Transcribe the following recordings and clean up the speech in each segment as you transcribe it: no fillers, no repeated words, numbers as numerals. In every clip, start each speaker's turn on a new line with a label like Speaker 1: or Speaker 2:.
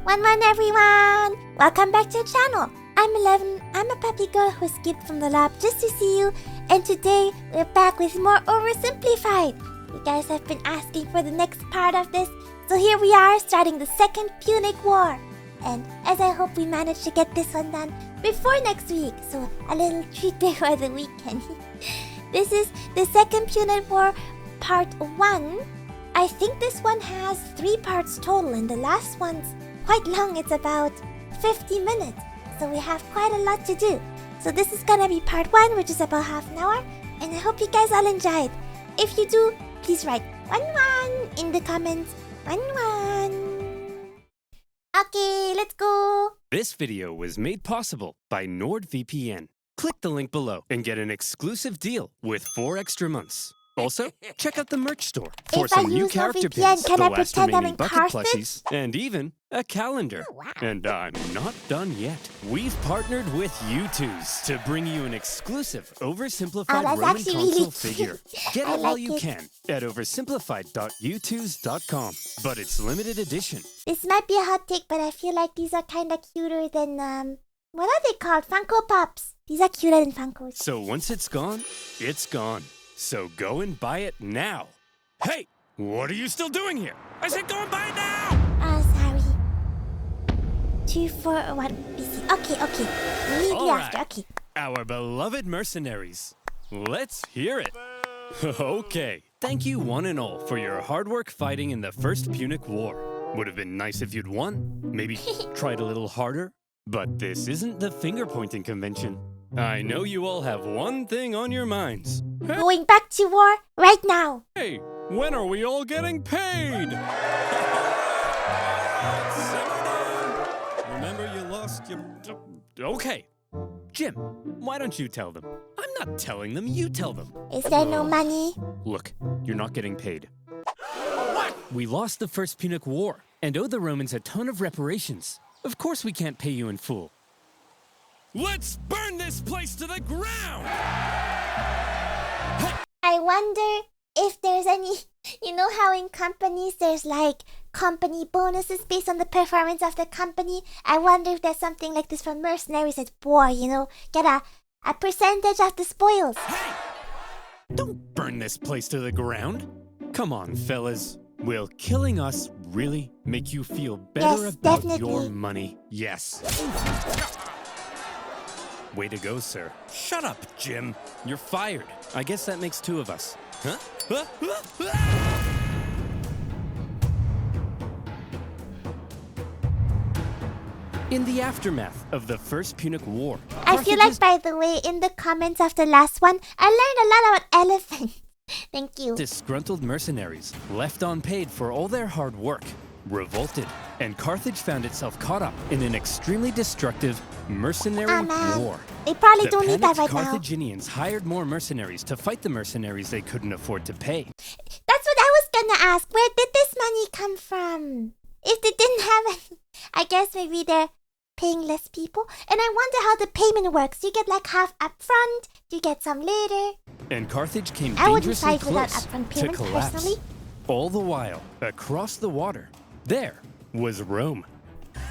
Speaker 1: One everyone! Welcome back to the channel. I'm 11. I'm a puppy girl who escaped from the lab just to see you. And today we're back with more Oversimplified. You guys have been asking for the next part of this, so here we are starting the second Punic War. And as I hope we manage to get this one done before next week, so a little treat before the weekend. This is the second Punic War part 1. I think this one has 3 parts total, and the last one's quite long. It's about 50 minutes, so we have quite a lot to do. So this is gonna be part 1, which is about half an hour, and I hope you guys all enjoyed. If you do, please write 1-1 in the comments. 1-1. Okay, let's go.
Speaker 2: This video was made possible by NordVPN. Click the link below and get an exclusive deal with 4 extra months. Also, check out the merch store for
Speaker 1: If I
Speaker 2: some new
Speaker 1: use
Speaker 2: character
Speaker 1: NordVPN,
Speaker 2: pins,
Speaker 1: can
Speaker 2: the
Speaker 1: I
Speaker 2: last
Speaker 1: pretend I'm
Speaker 2: remaining
Speaker 1: in
Speaker 2: bucket
Speaker 1: Carthage?
Speaker 2: plushies, and even a calendar.
Speaker 1: Oh, wow.
Speaker 2: And I'm not done yet. We've partnered with vtuber to bring you an exclusive Oversimplified
Speaker 1: that's
Speaker 2: Roman
Speaker 1: actually
Speaker 2: console
Speaker 1: really
Speaker 2: figure.
Speaker 1: cute.
Speaker 2: Get
Speaker 1: I
Speaker 2: it while
Speaker 1: like
Speaker 2: you
Speaker 1: it.
Speaker 2: can at oversimplified.vtuber.com. But it's limited edition.
Speaker 1: This might be a hot take, but I feel like these are kind of cuter than, what are they called? Funko Pops. These are cuter than Funkos.
Speaker 2: So once it's gone, it's gone. So go and buy it now. Hey, what are you still doing here? I said go and buy it now!
Speaker 1: Oh, sorry. 2, 4, 1, BC. Okay. Immediately
Speaker 2: All right.
Speaker 1: after, okay.
Speaker 2: Our beloved mercenaries. Let's hear it. Okay. Thank you one and all for your hard work fighting in the first Punic War. Would have been nice if you'd won. Maybe tried a little harder. But this isn't the finger-pointing convention. I know you all have one thing on your minds.
Speaker 1: Going back to war right now.
Speaker 2: Hey, when are we all getting paid? Simmer down. Remember you lost your... Okay. Jim, why don't you tell them? I'm not telling them, you tell them.
Speaker 1: Is there no money?
Speaker 2: Look, you're not getting paid. What? We lost the first Punic War and owe the Romans a ton of reparations. Of course we can't pay you in full. Let's burn this place to the ground!
Speaker 1: I wonder if there's any... You know how in companies there's like company bonuses based on the performance of the company? I wonder if there's something like this for mercenaries at war, you know? Get a percentage of the spoils.
Speaker 2: Hey! Don't burn this place to the ground. Come on, fellas. Will killing us really make you feel better
Speaker 1: Yes,
Speaker 2: about
Speaker 1: definitely.
Speaker 2: your money? Yes. Way to go, sir. Shut up, Jim. You're fired. I guess that makes 2 of us. Huh? In the aftermath of the First Punic War,
Speaker 1: I feel like, by the way, in the comments of the last one, I learned a lot about elephants. Thank you.
Speaker 2: disgruntled mercenaries, left unpaid for all their hard work, revolted, and Carthage found itself caught up in an extremely destructive mercenary
Speaker 1: Oh, man.
Speaker 2: war.
Speaker 1: They probably
Speaker 2: The
Speaker 1: don't need that
Speaker 2: panicked
Speaker 1: right now.
Speaker 2: Carthaginians hired more mercenaries to fight the mercenaries they couldn't afford to pay.
Speaker 1: That's what I was gonna ask. Where did this money come from? If they didn't have any, I guess maybe they're paying less people. And I wonder how the payment works. Do you get like half up front? Do you get some later?
Speaker 2: And Carthage came
Speaker 1: I wouldn't
Speaker 2: dangerously
Speaker 1: fight without
Speaker 2: close
Speaker 1: upfront
Speaker 2: to
Speaker 1: payment,
Speaker 2: collapse.
Speaker 1: personally.
Speaker 2: All the while, across the water, there was Rome.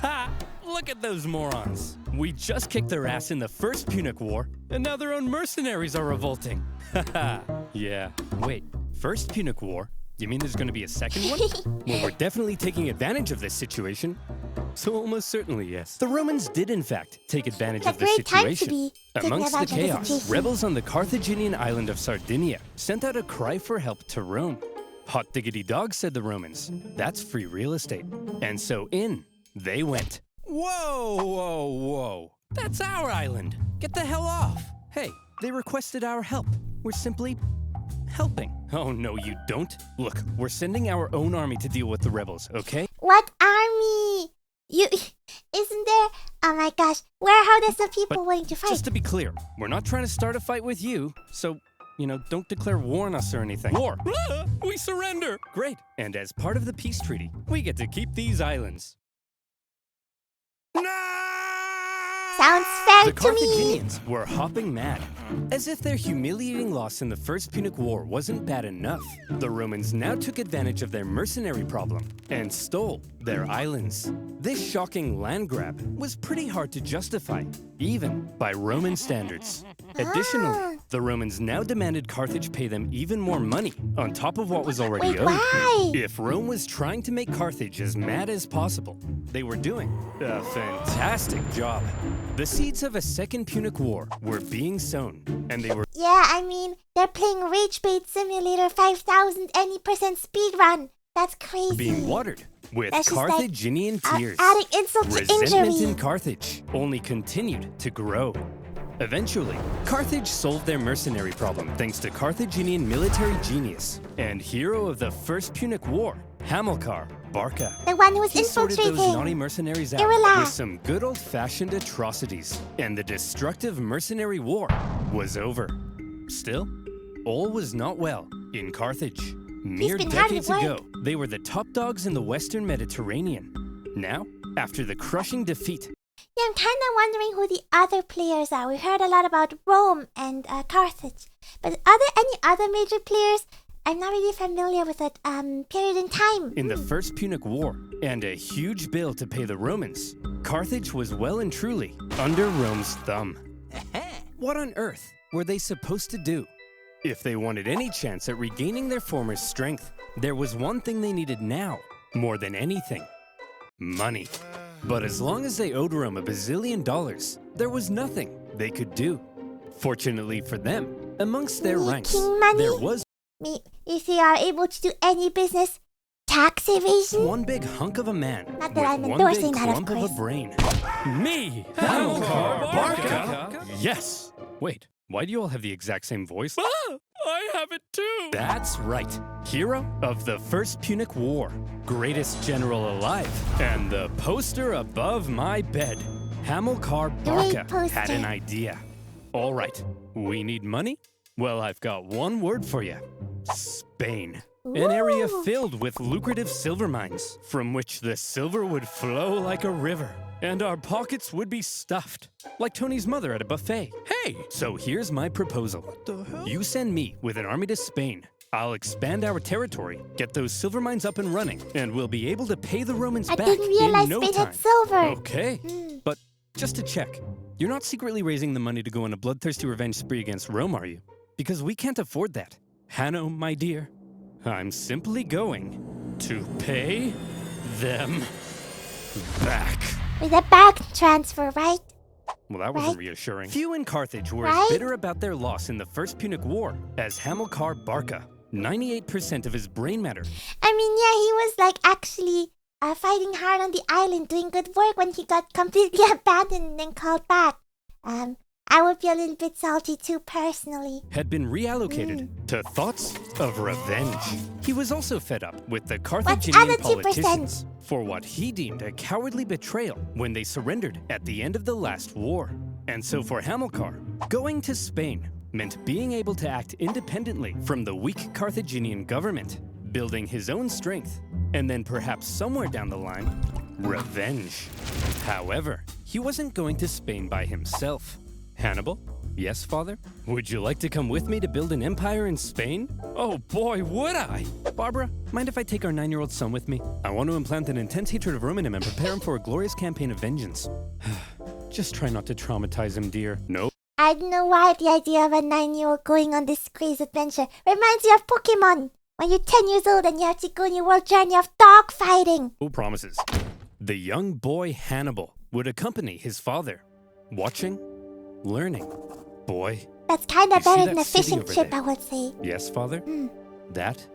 Speaker 2: Ha! Look at those morons. We just kicked their ass in the first Punic War, and now their own mercenaries are revolting. Haha. Yeah. Wait, first Punic War? You mean there's gonna be a second one? Well, we're definitely taking advantage of this situation. So almost certainly, yes. The Romans did, in fact, take advantage
Speaker 1: It's a
Speaker 2: of the
Speaker 1: great time to
Speaker 2: situation.
Speaker 1: be taking
Speaker 2: Amongst the
Speaker 1: advantage of the
Speaker 2: chaos,
Speaker 1: situation.
Speaker 2: rebels on the Carthaginian island of Sardinia sent out a cry for help to Rome. Hot diggity dog, said the Romans. That's free real estate. And so in they went. Whoa. That's our island. Get the hell off. Hey, they requested our help. We're simply helping. Oh, no, you don't. Look, we're sending our own army to deal with the rebels, okay?
Speaker 1: What army? Isn't there? Oh my gosh, where are hundreds of people
Speaker 2: But
Speaker 1: willing to fight?
Speaker 2: Just to be clear, we're not trying to start a fight with you, so, don't declare war on us or anything. War! We surrender! Great. And as part of the peace treaty, we get to keep these islands. No!
Speaker 1: Sounds fair
Speaker 2: The
Speaker 1: to me.
Speaker 2: Carthaginians were hopping mad. As if their humiliating loss in the First Punic War wasn't bad enough, the Romans now took advantage of their mercenary problem and stole their islands. This shocking land grab was pretty hard to justify, even by Roman standards. Additionally, the Romans now demanded Carthage pay them even more money on top of what was already
Speaker 1: Wait,
Speaker 2: owed.
Speaker 1: why?
Speaker 2: If Rome was trying to make Carthage as mad as possible, they were doing a fantastic job. The seeds of a second Punic War were being sown, and they were
Speaker 1: Yeah, I mean, they're playing Rage Bait Simulator 5000 any percent speedrun. That's crazy.
Speaker 2: being watered with
Speaker 1: That's just like,
Speaker 2: Carthaginian tears.
Speaker 1: adding insult to
Speaker 2: Resentment
Speaker 1: injury.
Speaker 2: in Carthage only continued to grow. Eventually, Carthage solved their mercenary problem thanks to Carthaginian military genius and hero of the First Punic War, Hamilcar Barca.
Speaker 1: The one who was
Speaker 2: He sorted those naughty
Speaker 1: infiltrating.
Speaker 2: mercenaries out
Speaker 1: Irila.
Speaker 2: with some good old-fashioned atrocities, and the destructive mercenary war was over. Still, all was not well in Carthage. Mere
Speaker 1: been hard at
Speaker 2: decades
Speaker 1: work.
Speaker 2: ago, they were the top dogs in the Western Mediterranean. Now, after the crushing defeat,
Speaker 1: Yeah, I'm kind of wondering who the other players are. We heard a lot about Rome and Carthage. But are there any other major players? I'm not really familiar with that period in time.
Speaker 2: in the First Punic War, and a huge bill to pay the Romans, Carthage was well and truly under Rome's thumb. What on earth were they supposed to do? If they wanted any chance at regaining their former strength, there was one thing they needed now, more than anything: money. But as long as they owed Rome $1 bazillion, there was nothing they could do. Fortunately for them, amongst their ranks,
Speaker 1: Making money?
Speaker 2: there was
Speaker 1: If they are able to do any business, tax evasion?
Speaker 2: one big hunk of a man
Speaker 1: Not that
Speaker 2: with
Speaker 1: I'm
Speaker 2: one
Speaker 1: endorsing
Speaker 2: big
Speaker 1: that, of
Speaker 2: clump of a
Speaker 1: course.
Speaker 2: brain. Me, Hamilcar Barca. Yes. Wait, why do you all have the exact same voice? I have it too. That's right. Hero of the First Punic War, greatest general alive, and the poster above my bed. Hamilcar Barca
Speaker 1: poster.
Speaker 2: had an idea. All right, we need money? Well, I've got one word for you: Spain. An area
Speaker 1: Ooh.
Speaker 2: filled with lucrative silver mines, from which the silver would flow like a river, and our pockets would be stuffed, like Tony's mother at a buffet. Hey! So here's my proposal. What the hell? You send me with an army to Spain. I'll expand our territory, get those silver mines up and running, and we'll be able to pay the Romans
Speaker 1: I
Speaker 2: back
Speaker 1: didn't realize
Speaker 2: in no
Speaker 1: Spain
Speaker 2: time.
Speaker 1: had silver.
Speaker 2: Okay, but just to check, you're not secretly raising the money to go on a bloodthirsty revenge spree against Rome, are you? Because we can't afford that. Hanno, my dear, I'm simply going to pay them back.
Speaker 1: With a bank transfer, right?
Speaker 2: Well, that wasn't
Speaker 1: Right.
Speaker 2: reassuring. Few in Carthage were
Speaker 1: Right.
Speaker 2: as bitter about their loss in the First Punic War as Hamilcar Barca. 98% of his brain matter
Speaker 1: I mean, yeah, he was like actually fighting hard on the island, doing good work when he got completely abandoned and then called back. I would be a little bit salty too, personally.
Speaker 2: had been reallocated to thoughts of revenge. He was also fed up with the Carthaginian
Speaker 1: other 2%?
Speaker 2: politicians for what he deemed a cowardly betrayal when they surrendered at the end of the last war. And so for Hamilcar, going to Spain meant being able to act independently from the weak Carthaginian government, building his own strength, and then perhaps somewhere down the line, revenge. However, he wasn't going to Spain by himself. Hannibal? Yes, father? Would you like to come with me to build an empire in Spain? Oh boy, would I! Barbara, mind if I take our 9-year-old son with me? I want to implant an intense hatred of Rome in him and prepare him for a glorious campaign of vengeance. Just try not to traumatize him, dear. No.
Speaker 1: I don't know why the idea of a 9-year-old going on this crazy adventure reminds me of Pokemon. When you're 10 years old and you have to go on your world journey of dog fighting.
Speaker 2: No promises. The young boy Hannibal would accompany his father, watching, learning. Boy,
Speaker 1: That's kind
Speaker 2: You
Speaker 1: of
Speaker 2: see
Speaker 1: better
Speaker 2: that
Speaker 1: than a
Speaker 2: city
Speaker 1: fishing
Speaker 2: over
Speaker 1: trip,
Speaker 2: there?
Speaker 1: I would say.
Speaker 2: yes, father? That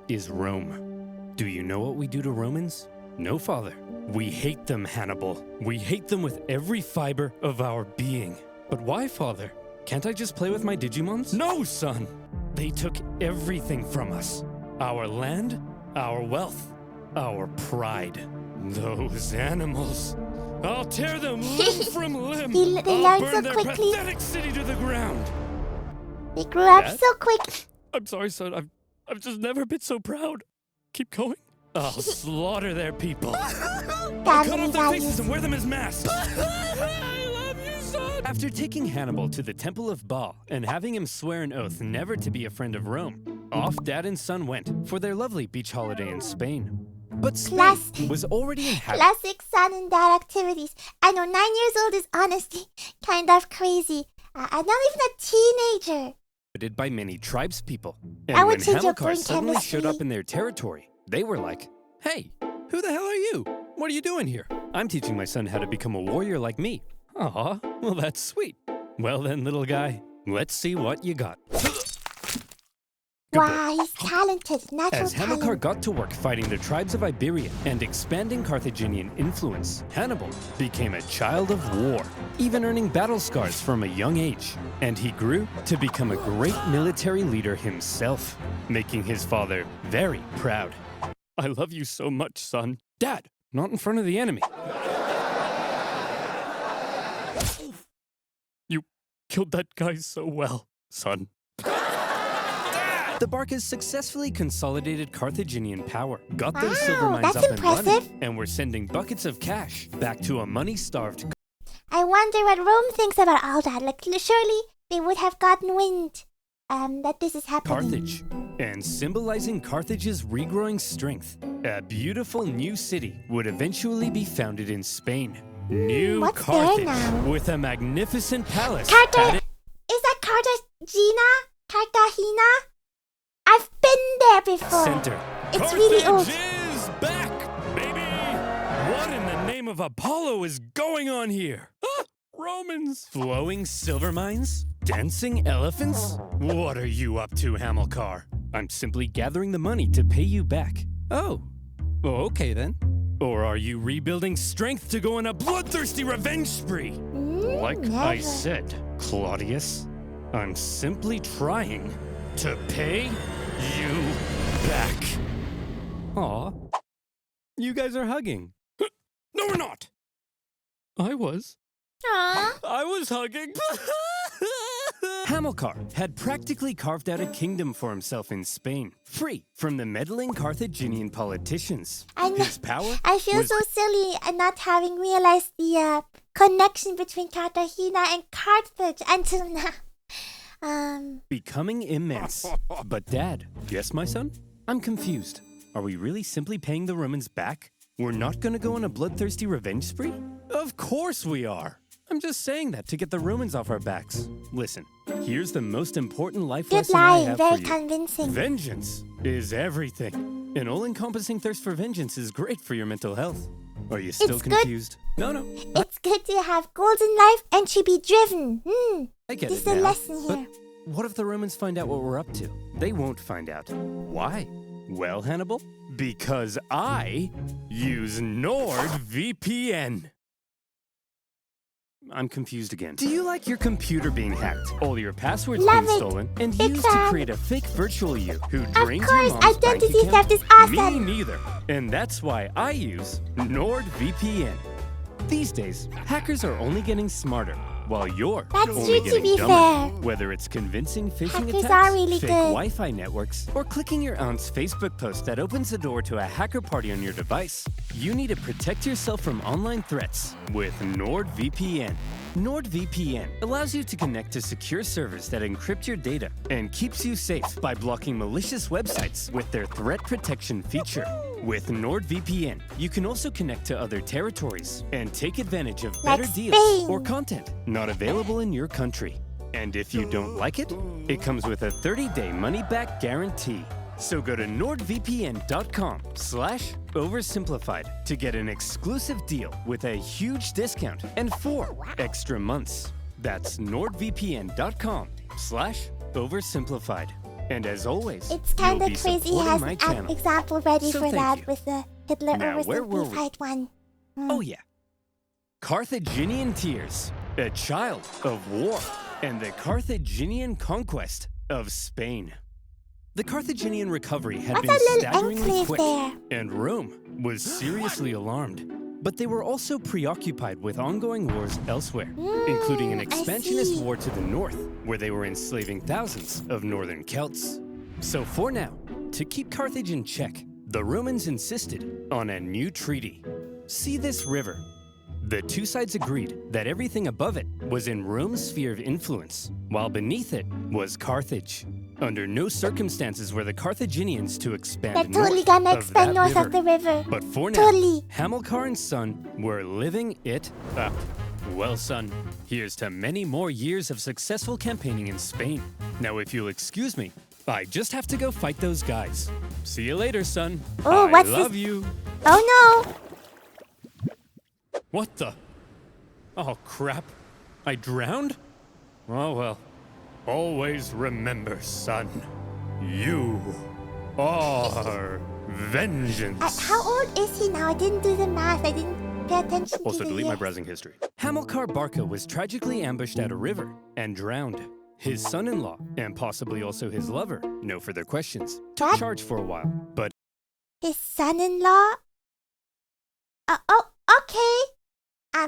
Speaker 2: is Rome. Do you know what we do to Romans? No, father. We hate them, Hannibal. We hate them with every fiber of our being. But why, father? Can't I just play with my Digimons? No, son! They took everything from us. Our land, our wealth, our pride. Those animals. I'll tear them limb from limb.
Speaker 1: They
Speaker 2: I'll
Speaker 1: learn
Speaker 2: burn
Speaker 1: so
Speaker 2: their
Speaker 1: quickly.
Speaker 2: pathetic city to the ground.
Speaker 1: They grew up
Speaker 2: Dad?
Speaker 1: so quick.
Speaker 2: I'm sorry, son. I've just never been so proud. Keep going. I'll slaughter their people. I'll cut
Speaker 1: Family
Speaker 2: off their faces
Speaker 1: values.
Speaker 2: and wear them as masks. I love you son! After taking Hannibal to the Temple of Baal and having him swear an oath never to be a friend of Rome, off Dad and son went for their lovely beach holiday in Spain. But Spain was already inhabited.
Speaker 1: Classic son and dad activities. I know 9 years old is honestly kind of crazy. I'm not even a teenager.
Speaker 2: By many tribespeople.
Speaker 1: I
Speaker 2: And
Speaker 1: would
Speaker 2: when
Speaker 1: change your
Speaker 2: Hamilcar
Speaker 1: brain
Speaker 2: suddenly showed
Speaker 1: chemistry.
Speaker 2: up in their territory, they were like, "Hey, who the hell are you? What are you doing here?" "I'm teaching my son how to become a warrior like me." "Aw, well that's sweet. Well then, little guy, let's see what you got."
Speaker 1: Wow, he's talented. Natural
Speaker 2: As Hamilcar
Speaker 1: talent.
Speaker 2: got to work fighting the tribes of Iberia and expanding Carthaginian influence, Hannibal became a child of war, even earning battle scars from a young age. And he grew to become a great military leader himself, making his father very proud. "I love you so much, son." "Dad, not in front of the enemy." "You killed that guy so well, son." The Barcas successfully consolidated Carthaginian power, got those silver
Speaker 1: Wow,
Speaker 2: mines
Speaker 1: that's
Speaker 2: up and
Speaker 1: impressive.
Speaker 2: running, and were sending buckets of cash back to a money-starved.
Speaker 1: I wonder what Rome thinks about all that. Like, surely they would have gotten wind that this is happening.
Speaker 2: Carthage. And symbolizing Carthage's regrowing strength, a beautiful new city would eventually be founded in Spain. New
Speaker 1: what's there
Speaker 2: Carthage,
Speaker 1: now?
Speaker 2: with a magnificent palace.
Speaker 1: Is that Cartagena? I've been there before.
Speaker 2: Center.
Speaker 1: It's
Speaker 2: Carthage
Speaker 1: really old.
Speaker 2: is back, baby! What in the name of Apollo is going on here? Huh? Romans! Flowing silver mines? Dancing elephants? What are you up to, Hamilcar? "I'm simply gathering the money to pay you back." Oh, okay then. Or are you rebuilding strength to go on a bloodthirsty revenge spree? Like I
Speaker 1: Never.
Speaker 2: said, Claudius, I'm simply trying to pay you back. Aw, you guys are hugging. No, we're not. I was hugging. Hamilcar had practically carved out a kingdom for himself in Spain, free from the meddling Carthaginian politicians. His power
Speaker 1: I feel
Speaker 2: was
Speaker 1: so silly and not having realized the connection between Cartagena and Carthage until now.
Speaker 2: becoming immense. But Dad, yes, my son? I'm confused. Are we really simply paying the Romans back? We're not gonna go on a bloodthirsty revenge spree? Of course we are. I'm just saying that to get the Romans off our backs. Listen, here's the most important life
Speaker 1: Good
Speaker 2: lesson I
Speaker 1: lying,
Speaker 2: have
Speaker 1: very
Speaker 2: for you.
Speaker 1: convincing.
Speaker 2: Vengeance is everything. An all-encompassing thirst for vengeance is great for your mental health. Are you still
Speaker 1: It's good.
Speaker 2: confused? No.
Speaker 1: It's good to have goals in life and to be driven.
Speaker 2: I get
Speaker 1: This
Speaker 2: it
Speaker 1: is a
Speaker 2: now.
Speaker 1: lesson
Speaker 2: But
Speaker 1: here.
Speaker 2: what if the Romans find out what we're up to? They won't find out. Why? Well, Hannibal, because I use NordVPN. I'm confused again. Do you like your computer being hacked, all your passwords
Speaker 1: Love
Speaker 2: being
Speaker 1: it.
Speaker 2: stolen, and
Speaker 1: Big
Speaker 2: used to
Speaker 1: fan.
Speaker 2: create a fake virtual you who
Speaker 1: Of
Speaker 2: drains your
Speaker 1: course,
Speaker 2: mom's bank
Speaker 1: identity
Speaker 2: account?
Speaker 1: theft is
Speaker 2: Me
Speaker 1: awesome.
Speaker 2: neither. And that's why I use NordVPN. These days, hackers are only getting smarter, while you're
Speaker 1: That's
Speaker 2: only
Speaker 1: true, to
Speaker 2: getting
Speaker 1: be
Speaker 2: dumber.
Speaker 1: fair.
Speaker 2: Whether it's convincing phishing
Speaker 1: Hackers
Speaker 2: attacks,
Speaker 1: are really
Speaker 2: fake
Speaker 1: good.
Speaker 2: Wi-Fi networks, or clicking your aunt's Facebook post that opens the door to a hacker party on your device, you need to protect yourself from online threats with NordVPN. NordVPN allows you to connect to secure servers that encrypt your data and keeps you safe by blocking malicious websites with their threat protection feature. With NordVPN, you can also connect to other territories and take advantage of
Speaker 1: Like
Speaker 2: better deals
Speaker 1: Spain.
Speaker 2: or content not available in your country. And if you don't like it, it comes with a 30-day money-back guarantee. So go to nordvpn.com/oversimplified to get an exclusive deal with a huge discount and 4 extra months. That's nordvpn.com/oversimplified. And as always,
Speaker 1: It's kind
Speaker 2: you'll
Speaker 1: of
Speaker 2: be
Speaker 1: crazy he
Speaker 2: supporting
Speaker 1: has
Speaker 2: my
Speaker 1: an
Speaker 2: channel.
Speaker 1: example ready
Speaker 2: So
Speaker 1: for
Speaker 2: thank
Speaker 1: that
Speaker 2: you.
Speaker 1: with the Hitler
Speaker 2: Now, where were we?
Speaker 1: oversimplified one.
Speaker 2: Oh yeah. Carthaginian tears, a child of war, and the Carthaginian conquest of Spain. The Carthaginian recovery had
Speaker 1: What's
Speaker 2: been
Speaker 1: that little
Speaker 2: staggeringly
Speaker 1: enclave
Speaker 2: quick,
Speaker 1: there?
Speaker 2: and Rome was seriously alarmed. But they were also preoccupied with ongoing wars elsewhere, including an
Speaker 1: I
Speaker 2: expansionist
Speaker 1: see.
Speaker 2: war to the north, where they were enslaving thousands of northern Celts. So for now, to keep Carthage in check, the Romans insisted on a new treaty. See this river? The two sides agreed that everything above it was in Rome's sphere of influence, while beneath it was Carthage. Under no circumstances were the Carthaginians to expand
Speaker 1: They're totally
Speaker 2: north
Speaker 1: gonna
Speaker 2: of
Speaker 1: expand
Speaker 2: that
Speaker 1: north
Speaker 2: river.
Speaker 1: of the river.
Speaker 2: But for now,
Speaker 1: Totally.
Speaker 2: Hamilcar and son were living it up. Well, son, here's to many more years of successful campaigning in Spain. Now, if you'll excuse me, I just have to go fight those guys. See you later, son.
Speaker 1: Oh,
Speaker 2: I
Speaker 1: what's
Speaker 2: love
Speaker 1: this?
Speaker 2: you.
Speaker 1: Oh no!
Speaker 2: What the? Oh, crap. I drowned? Oh, well. Always remember, son. You are vengeance.
Speaker 1: How old is he now? I didn't do the math. I didn't pay attention
Speaker 2: Also,
Speaker 1: to the
Speaker 2: delete my
Speaker 1: years.
Speaker 2: browsing history. Hamilcar Barca was tragically ambushed at a river and drowned. His son-in-law, and possibly also his lover, no further questions, took
Speaker 1: What?
Speaker 2: charge for a while, but
Speaker 1: His son-in-law? Okay.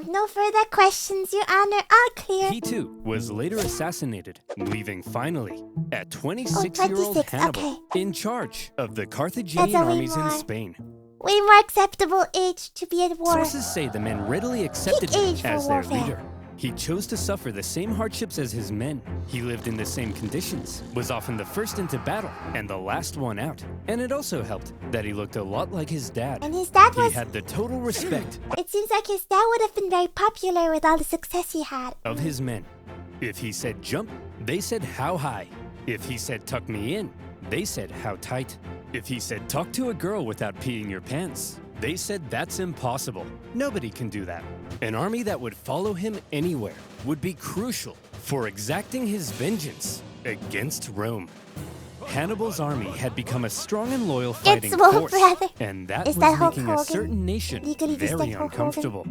Speaker 1: No further questions, Your Honor. All clear.
Speaker 2: he too was later assassinated, leaving finally a 26-year-old
Speaker 1: 26,
Speaker 2: Hannibal
Speaker 1: okay.
Speaker 2: in charge of the Carthaginian
Speaker 1: That's a way
Speaker 2: armies in
Speaker 1: more.
Speaker 2: Spain.
Speaker 1: Way more acceptable age to be at war.
Speaker 2: Sources say the men readily accepted
Speaker 1: Peak
Speaker 2: him
Speaker 1: age for
Speaker 2: as their
Speaker 1: warfare.
Speaker 2: leader. He chose to suffer the same hardships as his men. He lived in the same conditions, was often the first into battle and the last one out. And it also helped that he looked a lot like his dad.
Speaker 1: And his dad
Speaker 2: He
Speaker 1: was...
Speaker 2: had the total respect
Speaker 1: It seems like his dad would have been very popular with all the success he had.
Speaker 2: of his men. If he said jump, they said how high. If he said tuck me in, they said how tight. If he said talk to a girl without peeing your pants, they said that's impossible. Nobody can do that. An army that would follow him anywhere would be crucial for exacting his vengeance against Rome. Hannibal's army had become a strong and loyal fighting
Speaker 1: swole,
Speaker 2: force,
Speaker 1: brother.
Speaker 2: and that
Speaker 1: Is
Speaker 2: was
Speaker 1: that Hulk
Speaker 2: making a
Speaker 1: Hogan?
Speaker 2: certain nation
Speaker 1: Legally
Speaker 2: very
Speaker 1: distinct Hulk Hogan?
Speaker 2: uncomfortable.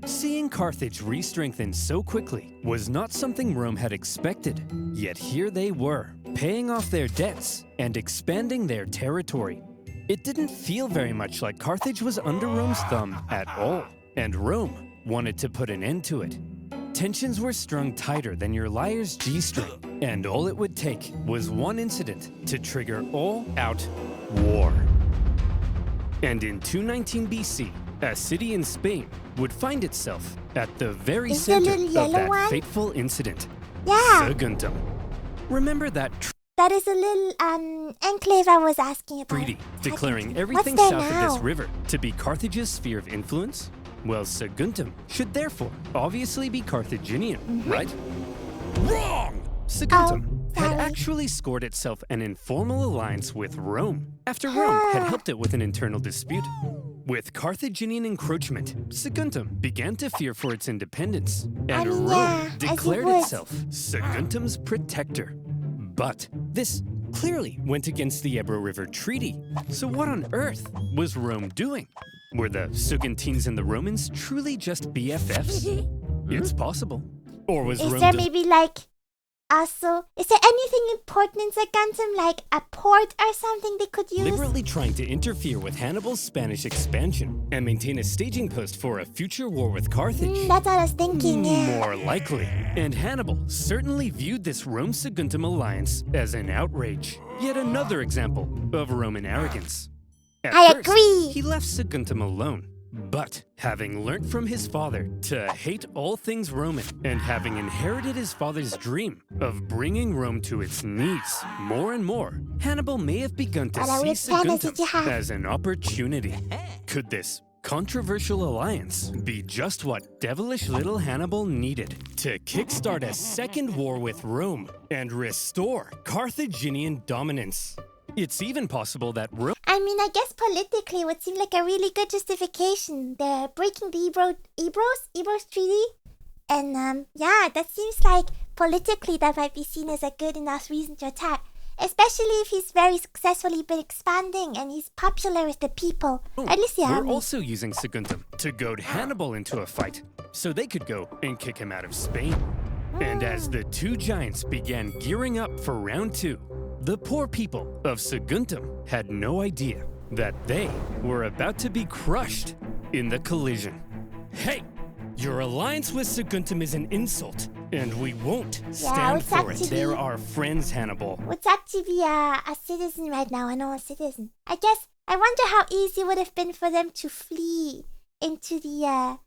Speaker 2: Seeing Carthage re-strengthen so quickly was not something Rome had expected, yet here they were, paying off their debts and expanding their territory. It didn't feel very much like Carthage was under Rome's thumb at all, and Rome wanted to put an end to it. Tensions were strung tighter than your liar's G-string, and all it would take was one incident to trigger all-out war. And in 219 BC, a city in Spain would find itself at the very
Speaker 1: Is the
Speaker 2: center
Speaker 1: little
Speaker 2: of
Speaker 1: yellow
Speaker 2: that
Speaker 1: one?
Speaker 2: fateful incident.
Speaker 1: Yeah.
Speaker 2: Saguntum. Remember that
Speaker 1: That is a little enclave I was asking about.
Speaker 2: treaty declaring
Speaker 1: What's
Speaker 2: everything
Speaker 1: there
Speaker 2: south of
Speaker 1: now?
Speaker 2: this river to be Carthage's sphere of influence? Well, Saguntum should therefore obviously be Carthaginian, right? Wrong! Saguntum had
Speaker 1: sorry.
Speaker 2: actually scored itself an informal alliance with Rome after Rome had helped it with an internal dispute. With Carthaginian encroachment, Saguntum began to fear for its independence, and
Speaker 1: mean,
Speaker 2: Rome
Speaker 1: yeah, as you
Speaker 2: declared
Speaker 1: would.
Speaker 2: itself Saguntum's protector. But this clearly went against the Ebro River Treaty. So what on earth was Rome doing? Were the Saguntines and the Romans truly just BFFs? It's possible. Or was
Speaker 1: Is
Speaker 2: Rome
Speaker 1: there maybe like also, is there anything important in Saguntum, like a port or something they could use?
Speaker 2: deliberately trying to interfere with Hannibal's Spanish expansion and maintain a staging post for a future war with Carthage?
Speaker 1: That's what I was thinking, yeah.
Speaker 2: More likely. And Hannibal certainly viewed this Rome-Saguntum alliance as an outrage. Yet another example of Roman arrogance. At
Speaker 1: I
Speaker 2: first,
Speaker 1: agree.
Speaker 2: He left Saguntum alone. But having learnt from his father to hate all things Roman, and having inherited his father's dream of bringing Rome to its knees more and more, Hannibal may have begun to
Speaker 1: What a
Speaker 2: see
Speaker 1: weird fantasy
Speaker 2: Saguntum
Speaker 1: you have.
Speaker 2: as an opportunity. Could this controversial alliance be just what devilish little Hannibal needed to kickstart a second war with Rome and restore Carthaginian dominance? It's even possible that Rome
Speaker 1: I mean, I guess politically it would seem like a really good justification. They're breaking the Ebro's treaty. And yeah, that seems like politically that might be seen as a good enough reason to attack. Especially if he's very successfully been expanding and he's popular with the people. At least the
Speaker 2: were
Speaker 1: army.
Speaker 2: also using Saguntum to goad Hannibal into a fight, so they could go and kick him out of Spain. And as the two giants began gearing up for round two, the poor people of Saguntum had no idea that they were about to be crushed in the collision. Hey, your alliance with Saguntum is an insult, and we won't stand
Speaker 1: it's
Speaker 2: for it.
Speaker 1: actually-
Speaker 2: They're our friends, Hannibal.
Speaker 1: What's actually be a citizen right now? I know a citizen. I guess I wonder how easy it would have been for them to flee into the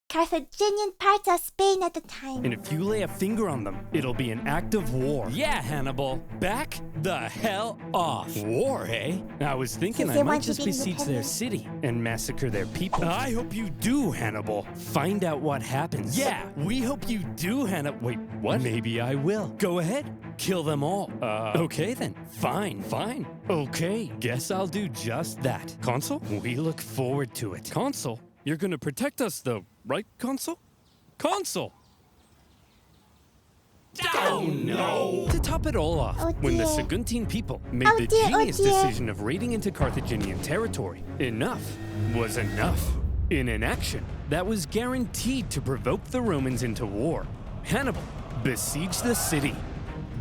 Speaker 1: Carthaginian parts of Spain at the time.
Speaker 2: And if you lay a finger on them, it'll be an act of war. Yeah, Hannibal, back the hell off. War, eh? I was thinking I might just besiege their city and massacre their people. I hope you do, Hannibal. Find out what happens. Yeah, we hope you do, Hannibal. Wait, what? Maybe I will. Go ahead. Kill them all. Okay then. Fine. Okay, guess I'll do just that. Consul, we look forward to it. Consul? You're gonna protect us though, right, Consul? Consul! Oh no! To top it all off, when the Saguntine people made the genius decision of raiding into Carthaginian territory, enough was enough. In an action that was guaranteed to provoke the Romans into war, Hannibal besieged the city.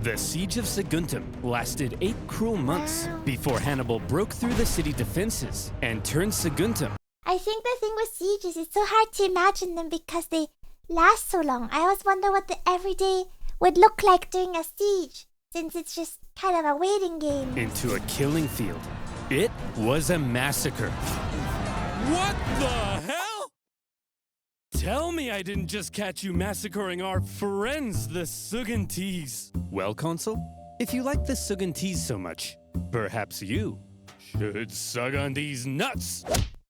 Speaker 2: The siege of Saguntum lasted 8 cruel months before Hannibal broke through the city defenses and turned Saguntum.
Speaker 1: I think the thing with sieges, it's so hard to imagine them because they last so long. I always wonder what the everyday would look like during a siege, since it's just kind of a waiting game.
Speaker 2: Into a killing field. It was a massacre. What the hell? Tell me I didn't just catch you massacring our friends, the Saguntines. Well, Consul, if you like the Saguntines so much, perhaps you should sug on these nuts.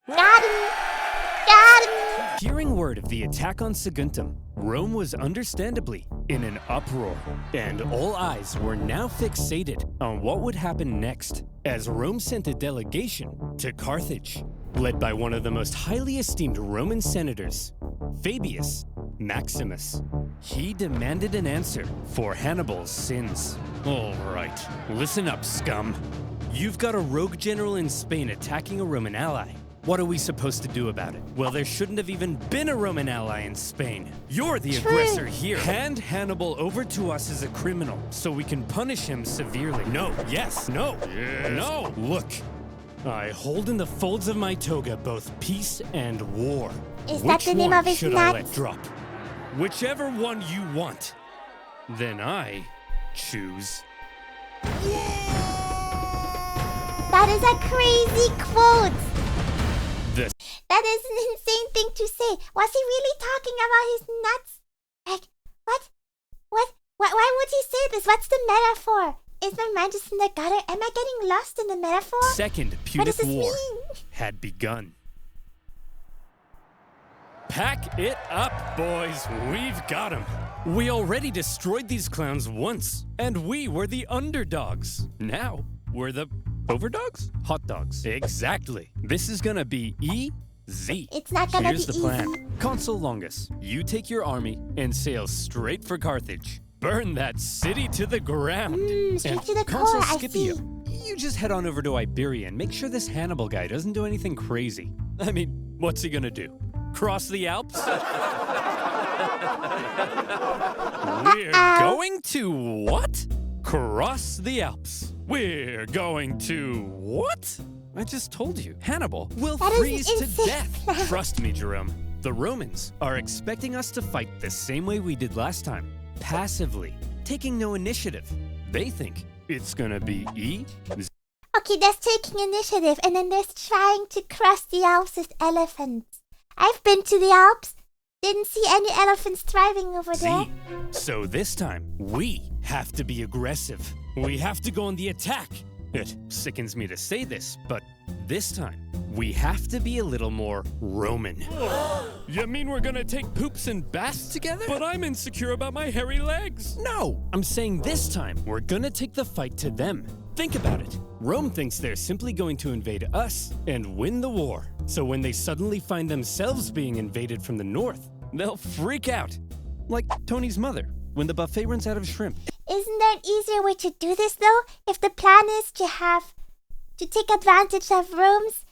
Speaker 1: Got him!
Speaker 2: Hearing word of the attack on Saguntum, Rome was understandably in an uproar, and all eyes were now fixated on what would happen next, as Rome sent a delegation to Carthage, led by one of the most highly esteemed Roman senators, Fabius Maximus. He demanded an answer for Hannibal's sins. All right, listen up, scum. You've got a rogue general in Spain attacking a Roman ally. What are we supposed to do about it? Well, there shouldn't have even been a Roman ally in Spain. You're the aggressor here. Hand Hannibal over to us as a criminal so we can punish him severely. No, yes, no, no. Look, I hold in the folds of my toga both peace and war.
Speaker 1: Is that the name of his
Speaker 2: should
Speaker 1: nuts?
Speaker 2: I let drop? Whichever one you want. Then I choose.
Speaker 1: That is a crazy quote.
Speaker 2: The
Speaker 1: That is an insane thing to say. Was he really talking about his nuts? Like, what? Why would he say this? What's the metaphor? Is my mind just in the gutter? Am I getting lost in the metaphor?
Speaker 2: Second Punic War had begun. Pack it up, boys. We've got them. We already destroyed these clowns once, and we were the underdogs. Now, we're the overdogs? Hot dogs. Exactly. This is gonna be easy.
Speaker 1: It's not gonna
Speaker 2: Here's
Speaker 1: be
Speaker 2: the plan.
Speaker 1: easy.
Speaker 2: Consul Longus, you take your army and sail straight for Carthage. Burn that city to the ground.
Speaker 1: Straight
Speaker 2: And
Speaker 1: to the
Speaker 2: Consul
Speaker 1: core, I
Speaker 2: Scipio,
Speaker 1: see.
Speaker 2: you just head on over to Iberia and make sure this Hannibal guy doesn't do anything crazy. I mean, what's he gonna do? Cross the Alps? We're going to what? Cross the Alps. We're going to what? I just told you. Hannibal will
Speaker 1: That is
Speaker 2: freeze to
Speaker 1: insane.
Speaker 2: death. Trust me, Jerome. The Romans are expecting us to fight the same way we did last time. Passively, taking no initiative. They think it's gonna be easy.
Speaker 1: Okay, there's taking initiative, and then there's trying to cross the Alps with elephants. I've been to the Alps. Didn't see any elephants thriving over there.
Speaker 2: So this time, we have to be aggressive. We have to go on the attack. It sickens me to say this, but this time, we have to be a little more Roman. You mean we're gonna take poops and baths together? But I'm insecure about my hairy legs. No, I'm saying this time, we're gonna take the fight to them. Think about it. Rome thinks they're simply going to invade us and win the war. So when they suddenly find themselves being invaded from the north, they'll freak out. Like Tony's mother, when the buffet runs out of shrimp.
Speaker 1: Isn't there an easier way to do this, though? If the plan is to take advantage of Rome's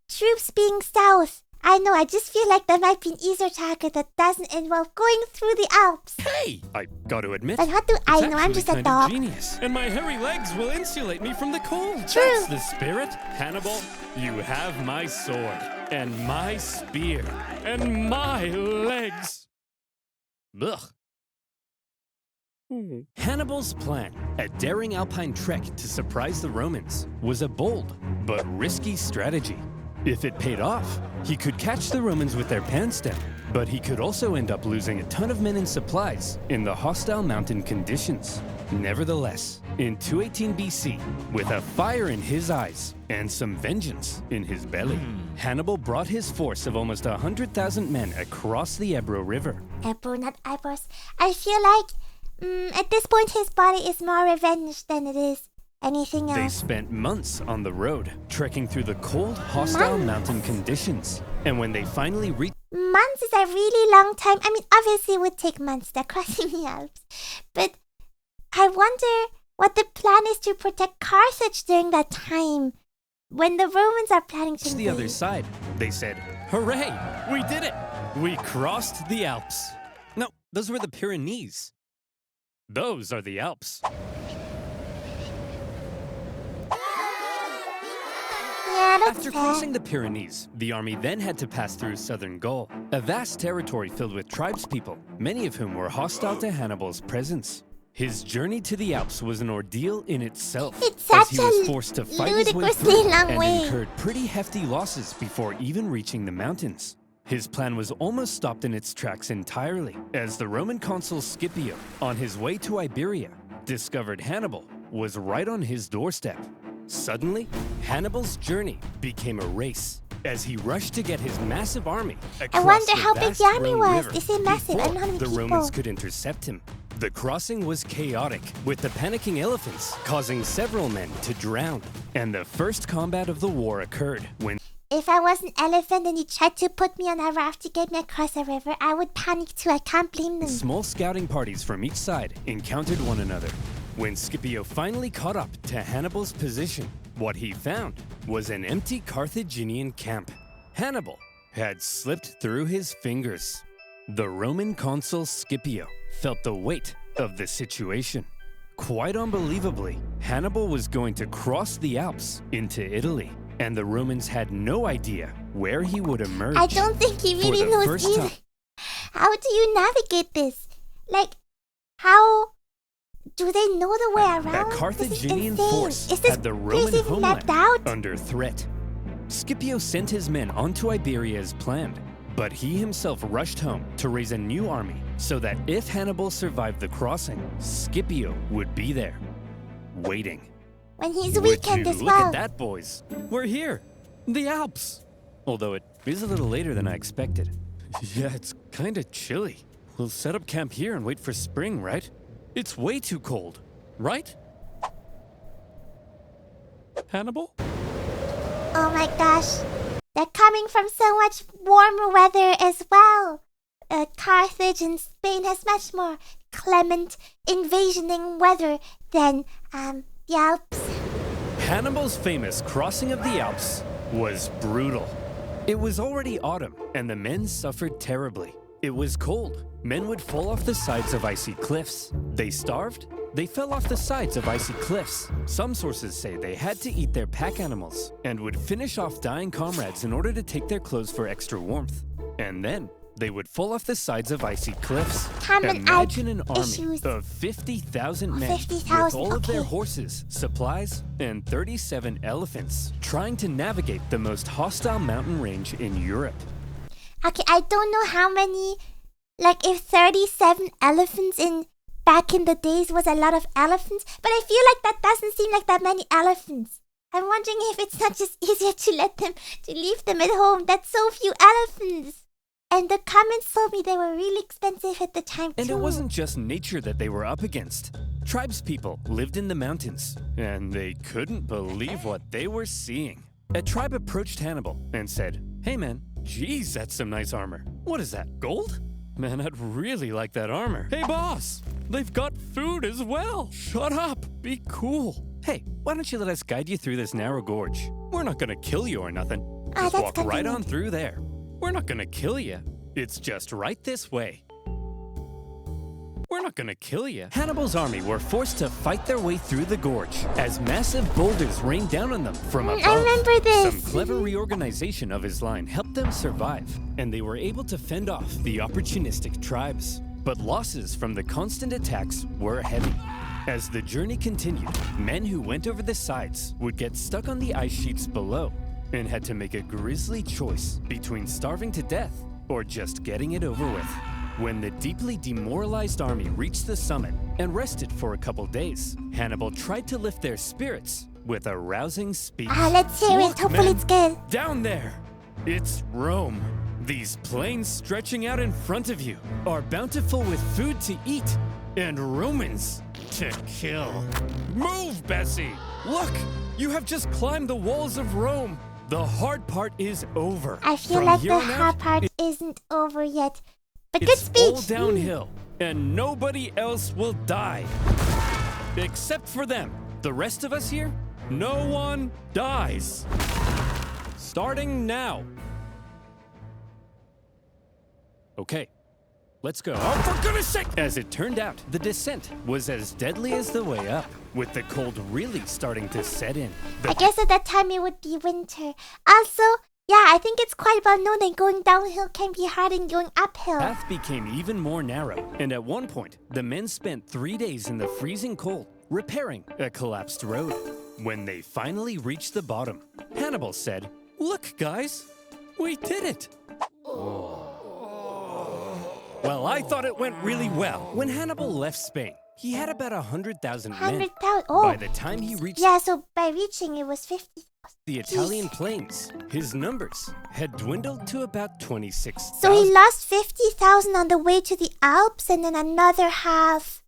Speaker 1: troops being south. I know, I just feel like there might be an easier target that doesn't involve going through the Alps.
Speaker 2: Hey! I gotta admit,
Speaker 1: But what do I
Speaker 2: it's
Speaker 1: know? I'm
Speaker 2: actually
Speaker 1: just a
Speaker 2: kind of
Speaker 1: dog.
Speaker 2: genius. And my hairy legs will insulate me from the cold.
Speaker 1: True.
Speaker 2: That's the spirit. Hannibal, you have my sword, and my spear, and my legs. Ugh. Hannibal's plan, a daring alpine trek to surprise the Romans, was a bold but risky strategy. If it paid off, he could catch the Romans with their pants down, but he could also end up losing a ton of men and supplies in the hostile mountain conditions. Nevertheless, in 218 BC, with a fire in his eyes and some vengeance in his belly, Hannibal brought his force of almost 100,000 men across the Ebro River.
Speaker 1: Ebro, not eyebrows. I feel like at this point his body is more revenge than it is anything else.
Speaker 2: They spent months on the road, trekking through the cold, hostile mountain conditions. And when they finally reached...
Speaker 1: Months is a really long time. I mean, obviously it would take months. They're crossing the Alps. But I wonder what the plan is to protect Carthage during that time, when the Romans are planning to invade.
Speaker 2: The other side, they said, "Hooray! We did it! We crossed the Alps." No, those were the Pyrenees. Those are the Alps.
Speaker 1: Yeah, that's
Speaker 2: After
Speaker 1: fair.
Speaker 2: crossing the Pyrenees, the army then had to pass through southern Gaul, a vast territory filled with tribespeople, many of whom were hostile to Hannibal's presence. His journey to the Alps was an ordeal in itself,
Speaker 1: It's
Speaker 2: as
Speaker 1: such
Speaker 2: he was
Speaker 1: a
Speaker 2: forced to fight his way
Speaker 1: ludicrously
Speaker 2: through
Speaker 1: long
Speaker 2: and
Speaker 1: way.
Speaker 2: incurred pretty hefty losses before even reaching the mountains. His plan was almost stopped in its tracks entirely, as the Roman consul Scipio, on his way to Iberia, discovered Hannibal was right on his doorstep. Suddenly, Hannibal's journey became a race, as he rushed to get his massive army across
Speaker 1: wonder
Speaker 2: the
Speaker 1: how big
Speaker 2: vast
Speaker 1: the army
Speaker 2: Rhone
Speaker 1: was.
Speaker 2: River
Speaker 1: Is it massive? I don't know how many
Speaker 2: before the
Speaker 1: people.
Speaker 2: Romans could intercept him. The crossing was chaotic, with the panicking elephants causing several men to drown. And the first combat of the war occurred when
Speaker 1: If I was an elephant and you tried to put me on a raft to get me across a river, I would panic too. I can't blame them.
Speaker 2: small scouting parties from each side encountered one another. When Scipio finally caught up to Hannibal's position, what he found was an empty Carthaginian camp. Hannibal had slipped through his fingers. The Roman consul Scipio felt the weight of the situation. Quite unbelievably, Hannibal was going to cross the Alps into Italy, and the Romans had no idea where he would emerge.
Speaker 1: I don't think he
Speaker 2: For
Speaker 1: really
Speaker 2: the
Speaker 1: knows
Speaker 2: first
Speaker 1: either.
Speaker 2: time.
Speaker 1: How do you navigate this? Like, how do they know the way
Speaker 2: A
Speaker 1: around?
Speaker 2: Carthaginian
Speaker 1: this is insane.
Speaker 2: force
Speaker 1: Is this
Speaker 2: had the
Speaker 1: place
Speaker 2: Roman
Speaker 1: even
Speaker 2: homeland
Speaker 1: mapped out?
Speaker 2: under threat. Scipio sent his men onto Iberia as planned, but he himself rushed home to raise a new army so that if Hannibal survived the crossing, Scipio would be there, waiting.
Speaker 1: When he's
Speaker 2: Would
Speaker 1: weakened
Speaker 2: you
Speaker 1: as
Speaker 2: look
Speaker 1: well.
Speaker 2: at that, boys? We're here, the Alps. Although it is a little later than I expected. Yeah, it's kind of chilly. We'll set up camp here and wait for spring, right? It's way too cold, right? Hannibal?
Speaker 1: Oh my gosh. They're coming from so much warmer weather as well. Carthage and Spain has much more clement, invasioning weather than the Alps.
Speaker 2: Hannibal's famous crossing of the Alps was brutal. It was already autumn, and the men suffered terribly. It was cold. Men would fall off the sides of icy cliffs. They starved. They fell off the sides of icy cliffs. Some sources say they had to eat their pack animals and would finish off dying comrades in order to take their clothes for extra warmth. And then they would fall off the sides of icy cliffs.
Speaker 1: Common
Speaker 2: Imagine an army
Speaker 1: issues.
Speaker 2: of 50,000 men
Speaker 1: 50,000,
Speaker 2: with all of their
Speaker 1: okay.
Speaker 2: horses, supplies, and 37 elephants trying to navigate the most hostile mountain range in Europe.
Speaker 1: Okay, I don't know how many, like if 37 elephants back in the days was a lot of elephants, but I feel like that doesn't seem like that many elephants. I'm wondering if it's not just easier to leave them at home. That's so few elephants. And the comments told me they were really expensive at the time too.
Speaker 2: And it wasn't just nature that they were up against. Tribespeople lived in the mountains, and they couldn't believe what they were seeing. A tribe approached Hannibal and said, "Hey man, geez, that's some nice armor. What is that, gold? Man, I'd really like that armor. Hey boss, they've got food as well. Shut up, be cool. Hey, why don't you let us guide you through this narrow gorge? We're not gonna kill you or nothing. Just
Speaker 1: that's
Speaker 2: walk right on
Speaker 1: convenient.
Speaker 2: through there. We're not gonna kill you. It's just right this way." We're not gonna kill you. Hannibal's army were forced to fight their way through the gorge as massive boulders rained down on them from above.
Speaker 1: I remember this.
Speaker 2: Some clever reorganization of his line helped them survive, and they were able to fend off the opportunistic tribes. But losses from the constant attacks were heavy. As the journey continued, men who went over the sides would get stuck on the ice sheets below, and had to make a grisly choice between starving to death or just getting it over with. When the deeply demoralized army reached the summit and rested for a couple days, Hannibal tried to lift their spirits with a rousing speech.
Speaker 1: Let's hear
Speaker 2: Look,
Speaker 1: it. Hopefully
Speaker 2: men,
Speaker 1: it's good.
Speaker 2: Down there, it's Rome. These plains stretching out in front of you are bountiful with food to eat and Romans to kill. Move, Bessie! Look, you have just climbed the walls of Rome. The hard part is over.
Speaker 1: I feel
Speaker 2: From
Speaker 1: like
Speaker 2: here
Speaker 1: the
Speaker 2: on out,
Speaker 1: hard part isn't over yet. But good
Speaker 2: it's all
Speaker 1: speech.
Speaker 2: downhill, and nobody else will die. Except for them. The rest of us here, no one dies. Starting now. Okay, let's go. Oh, for goodness sake! As it turned out, the descent was as deadly as the way up, with the cold really starting to set in.
Speaker 1: I guess at that time it would be winter. Also, yeah, I think it's quite well known that going downhill can be harder than going uphill.
Speaker 2: The path became even more narrow, and at one point, the men spent 3 days in the freezing cold repairing a collapsed road. When they finally reached the bottom, Hannibal said, "Look, guys, we did it." Well, I thought it went really well. When Hannibal left Spain, he had about 100,000 men.
Speaker 1: 100,000. Oh,
Speaker 2: By the time he reached
Speaker 1: yeah, so by reaching it was 50,000.
Speaker 2: the Italian plains, his numbers had dwindled to about 26,000.
Speaker 1: So he lost 50,000 on the way to the Alps and then another half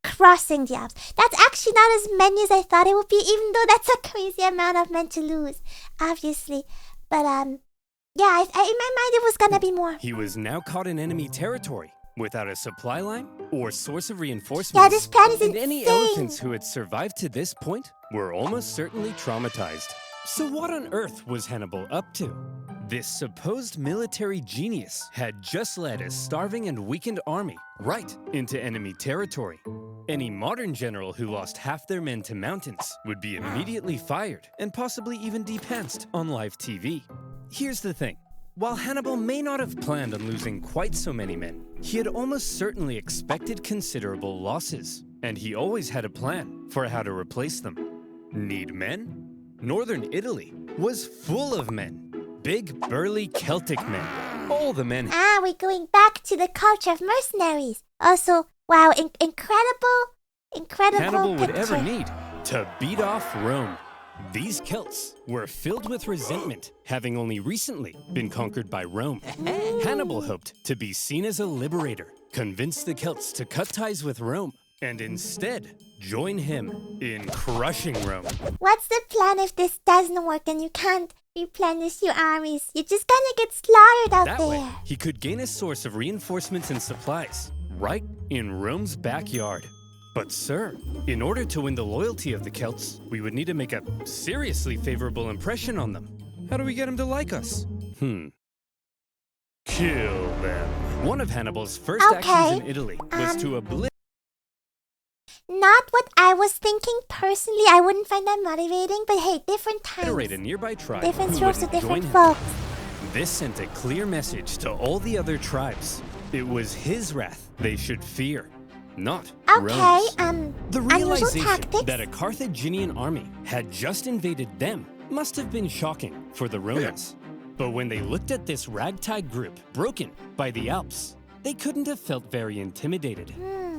Speaker 1: crossing the Alps. That's actually not as many as I thought it would be, even though that's a crazy amount of men to lose, obviously. But, yeah, in my mind it was gonna be more.
Speaker 2: He was now caught in enemy territory, without a supply line or source of reinforcements.
Speaker 1: Yeah, this plan is
Speaker 2: and
Speaker 1: insane.
Speaker 2: any elephants who had survived to this point were almost certainly traumatized. So what on earth was Hannibal up to? This supposed military genius had just led a starving and weakened army right into enemy territory. Any modern general who lost half their men to mountains would be immediately fired and possibly even depantsed on live TV. Here's the thing. While Hannibal may not have planned on losing quite so many men, he had almost certainly expected considerable losses, and he always had a plan for how to replace them. Need men? Northern Italy was full of men. Big, burly Celtic men. All the men.
Speaker 1: We're going back to the culture of mercenaries. Also, wow, incredible
Speaker 2: Hannibal would
Speaker 1: picture.
Speaker 2: ever need to beat off Rome. These Celts were filled with resentment, having only recently been conquered by Rome. Hannibal hoped to be seen as a liberator, convince the Celts to cut ties with Rome, and instead join him in crushing Rome.
Speaker 1: What's the plan if this doesn't work and you can't replenish your armies? You're just gonna get slaughtered out
Speaker 2: That
Speaker 1: there.
Speaker 2: way, he could gain a source of reinforcements and supplies right in Rome's backyard. But sir, in order to win the loyalty of the Celts, we would need to make a seriously favorable impression on them. How do we get them to like us? Kill them. One of Hannibal's first actions in Italy was to obliterate.
Speaker 1: Not what I was thinking personally. I wouldn't find that motivating, but hey, different times.
Speaker 2: A nearby tribe
Speaker 1: Different
Speaker 2: who
Speaker 1: strokes to
Speaker 2: wouldn't
Speaker 1: different
Speaker 2: join him.
Speaker 1: folks.
Speaker 2: This sent a clear message to all the other tribes. It was his wrath they should fear, not Rome's. The
Speaker 1: unusual
Speaker 2: realization
Speaker 1: tactics.
Speaker 2: that a Carthaginian army had just invaded them must have been shocking for the Romans. But when they looked at this ragtag group broken by the Alps, they couldn't have felt very intimidated.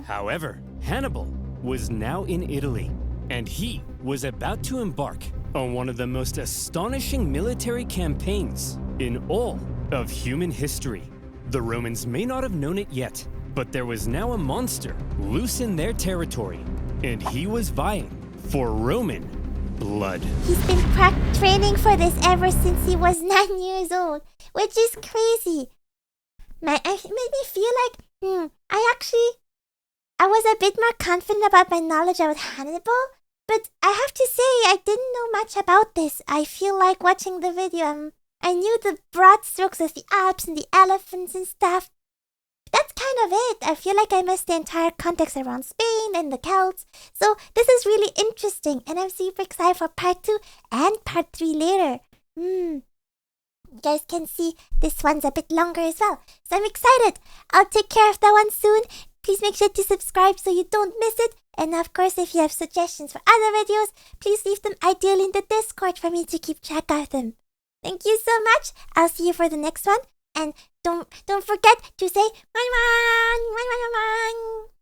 Speaker 2: However, Hannibal was now in Italy, and he was about to embark on one of the most astonishing military campaigns in all of human history. The Romans may not have known it yet, but there was now a monster loose in their territory, and he was vying for Roman blood.
Speaker 1: He's been training for this ever since he was 9 years old, which is crazy. Man, it made me feel like, I was a bit more confident about my knowledge about Hannibal, but I have to say I didn't know much about this. I feel like watching the video, I knew the broad strokes of the Alps and the elephants and stuff. That's kind of it. I feel like I missed the entire context around Spain and the Celts. So this is really interesting, and I'm super excited for part 2 and part 3 later. You guys can see this one's a bit longer as well. So I'm excited. I'll take care of that one soon. Please make sure to subscribe so you don't miss it. And of course, if you have suggestions for other videos, please leave them ideally in the Discord for me to keep track of them. Thank you so much. I'll see you for the next one. And don't forget to say one.